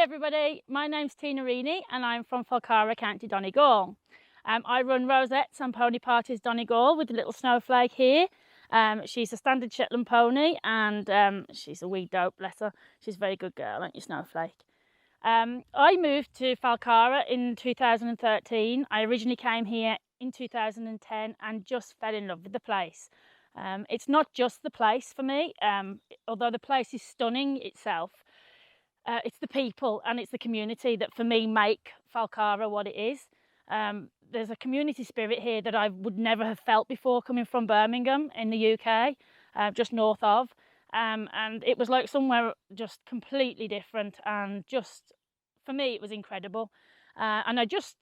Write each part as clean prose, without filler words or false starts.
everybody, my name's Tina and I'm from Falkirk, County Donegal. I run Rosettes and Pony Parties Donegal with the little Snowflake here. She's a standard Shetland pony and she's a wee dope, bless her. She's a very good girl, aren't you, Snowflake? I moved to Falkirk in 2013. I originally came here in 2010 and just fell in love with the place. It's not just the place for me, although the place is stunning itself. It's the people and it's the community that for me make Falkirk what it is. There's a community spirit here that I would never have felt before coming from Birmingham in the UK, just north of. And it was like somewhere just completely different, and just for me it was incredible. And I just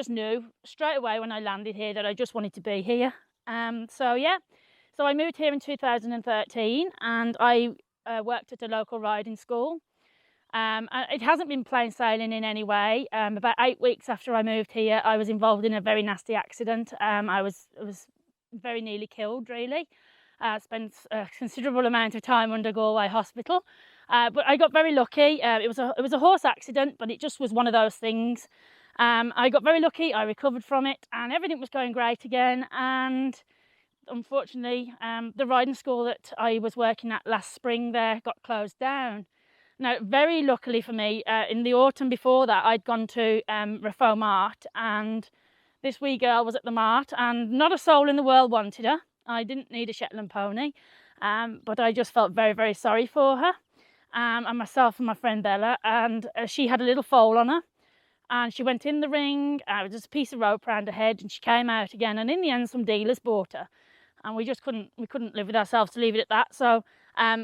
knew straight away when I landed here that I just wanted to be here. So I moved here in 2013 and I worked at a local riding school. It hasn't been plain sailing in any way. About 8 weeks after I moved here, I was involved in a very nasty accident. I was very nearly killed, really. Spent a considerable amount of time under Galway Hospital, but I got very lucky. It was a horse accident, but it just was one of those things. I got very lucky. I recovered from it, and everything was going great again. And unfortunately, the riding school that I was working at last spring there got closed down. Now, very luckily for me, in the autumn before that, I'd gone to Raphoe Mart, and this wee girl was at the mart, and not a soul in the world wanted her. I didn't need a Shetland pony, but I just felt very, very sorry for her, and myself and my friend Bella, and she had a little foal on her, and she went in the ring, with just a piece of rope around her head, and she came out again, and in the end, some dealers bought her, and we couldn't live with ourselves to leave it at that, so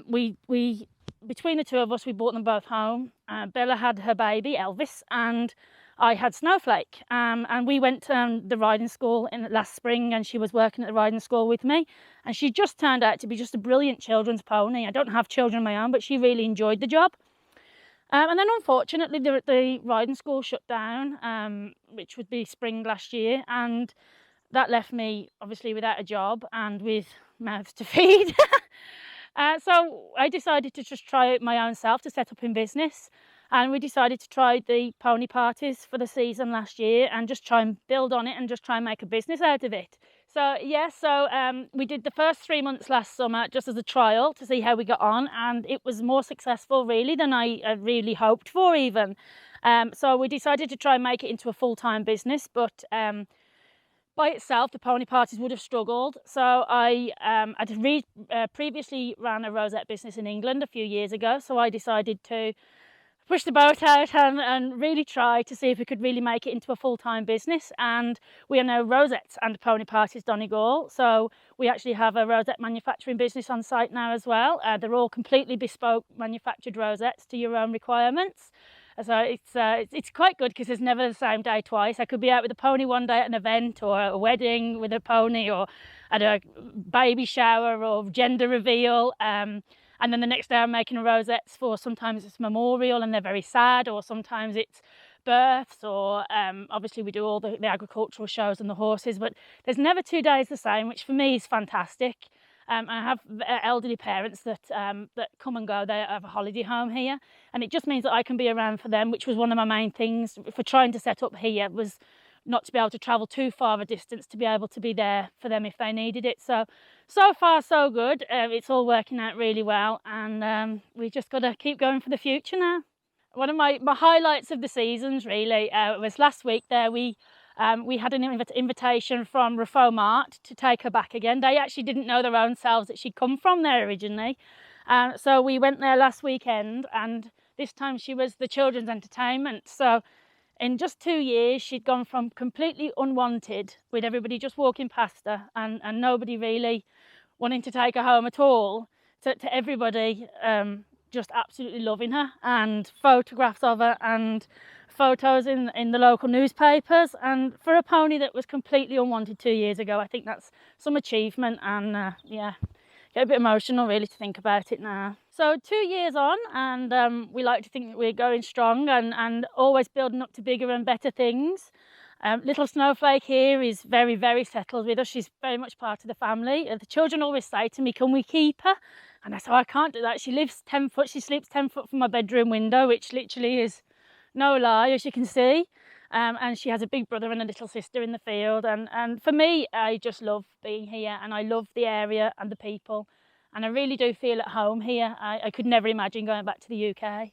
we between the two of us, we brought them both home. Bella had her baby, Elvis, and I had Snowflake. And we went to the riding school last spring, and she was working at the riding school with me. And she just turned out to be just a brilliant children's pony. I don't have children of my own, but she really enjoyed the job. And then unfortunately, the riding school shut down, which would be spring last year. And that left me, obviously, without a job and with mouths to feed. So I decided to just try it my own self to set up in business, and we decided to try the pony parties for the season last year and just try and build on it and just try and make a business out of it. So we did the first 3 months last summer just as a trial to see how we got on, and it was more successful really than I really hoped for even. So we decided to try and make it into a full-time business, but by itself, the pony parties would have struggled. So I previously ran a rosette business in England a few years ago. So I decided to push the boat out and really try to see if we could really make it into a full-time business. And we are now Rosettes and Pony Parties Donegal. So we actually have a rosette manufacturing business on site now as well. They're all completely bespoke manufactured rosettes to your own requirements. So it's quite good because it's never the same day twice. I could be out with a pony one day at an event or a wedding with a pony or at a baby shower or gender reveal. And then the next day I'm making rosettes for, sometimes it's memorial and they're very sad, or sometimes it's births, or obviously we do all the agricultural shows and the horses, but there's never 2 days the same, which for me is fantastic. I have elderly parents that come and go. They have a holiday home here, and it just means that I can be around for them, which was one of my main things for trying to set up here, was not to be able to travel too far a distance, to be able to be there for them if they needed it. So far so good. It's all working out really well, and we just got to keep going for the future now. One of my highlights of the seasons really was last week there. We had an invitation from Raphoe Mart to take her back again. They actually didn't know their own selves that she'd come from there originally. So we went there last weekend, and this time she was the children's entertainment. So in just 2 years, she'd gone from completely unwanted, with everybody just walking past her and nobody really wanting to take her home at all, to everybody just absolutely loving her, and photographs of her and photos in the local newspapers. And for a pony that was completely unwanted 2 years ago, I think that's some achievement, and yeah, get a bit emotional really to think about it now. So 2 years on, and we like to think that we're going strong and always building up to bigger and better things. Little Snowflake here is very, very settled with us. She's very much part of the family. The children always say to me, can we keep her? And I say, I can't do that. She lives 10 foot, she sleeps 10 foot from my bedroom window, which literally is no lie, as you can see. And she has a big brother and a little sister in the field. And for me, I just love being here, and I love the area and the people. And I really do feel at home here. I could never imagine going back to the UK.